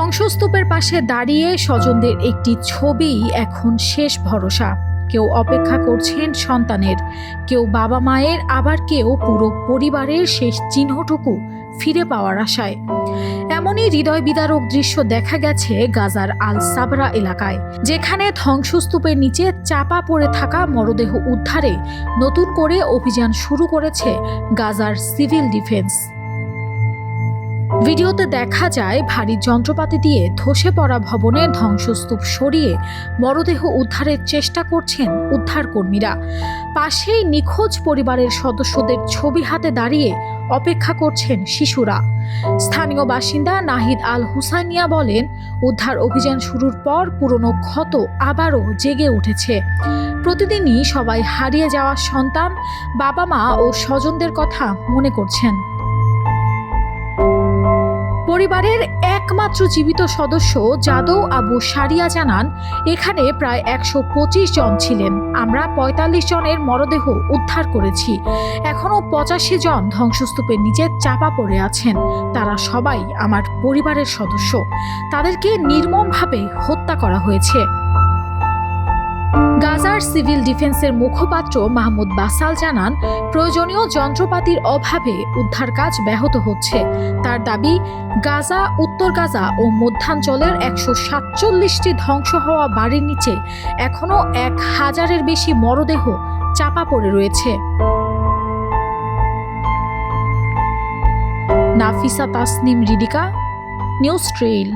ধ্বংসস্তূপের পাশে দাঁড়িয়ে স্বজনদের একটি ছবি এখন শেষ ভরসা। কেউ অপেক্ষা করছেন সন্তানের, কেউ বাবা মায়ের, আবার কেউ পুরো পরিবারের শেষ চিহ্নটুকু ফিরে পাওয়ার আশায়। এমনই হৃদয় বিদারক দৃশ্য দেখা গেছে গাজার আল সাবরা এলাকায়, যেখানে ধ্বংসস্তূপের নিচে চাপা পড়ে থাকা মরদেহ উদ্ধারে নতুন করে অভিযান শুরু করেছে গাজার সিভিল ডিফেন্স। ভিডিওতে দেখা যায় ভারী যন্ত্রপাতি দিয়ে ধসে পড়া ভবনের ধ্বংসস্তূপ সরিয়ে মরদেহ উদ্ধারের চেষ্টা করছেন উদ্ধারকর্মীরা। পাশেই নিখোঁজ পরিবারের সদস্যদের ছবি হাতে দাঁড়িয়ে অপেক্ষা করছেন শিশুরা। স্থানীয় বাসিন্দা নাহিদ আল হুসাইনিয়া বলেন, উদ্ধার অভিযান শুরুর পর পুরনো ক্ষত আবারও জেগে উঠেছে। প্রতিদিনই সবাই হারিয়ে যাওয়া সন্তান, বাবা মা ও স্বজনদের কথা মনে করছেন। পরিবারের একমাত্র জীবিত সদস্য যাদৌ আবু সারিয়া জানান, এখানে প্রায় 125 জন ছিলেন। আমরা 45 জনের মরদেহ উদ্ধার করেছি। এখনো 85 জন ধ্বংসস্তূপের নিচে চাপা পড়ে আছেন। তারা সবাই আমার পরিবারের সদস্য। তাদেরকে নির্মমভাবে হত্যা করা হয়েছে। গাজার সিভিল ডিফেন্সের মুখপাত্র মাহমুদ বাসাল জানান, প্রয়োজনীয় যন্ত্রপাতির অভাবে উদ্ধার কাজ ব্যাহত হচ্ছে। তার দাবি, গাজা, উত্তর গাজা ও মধ্যাঞ্চলের 147টি ধ্বংস হওয়া বাড়ির নিচে এখনো 1000-এর বেশি মরদেহ চাপা পড়ে রয়েছে। Nafisa Tasnim Ridhika, news trail.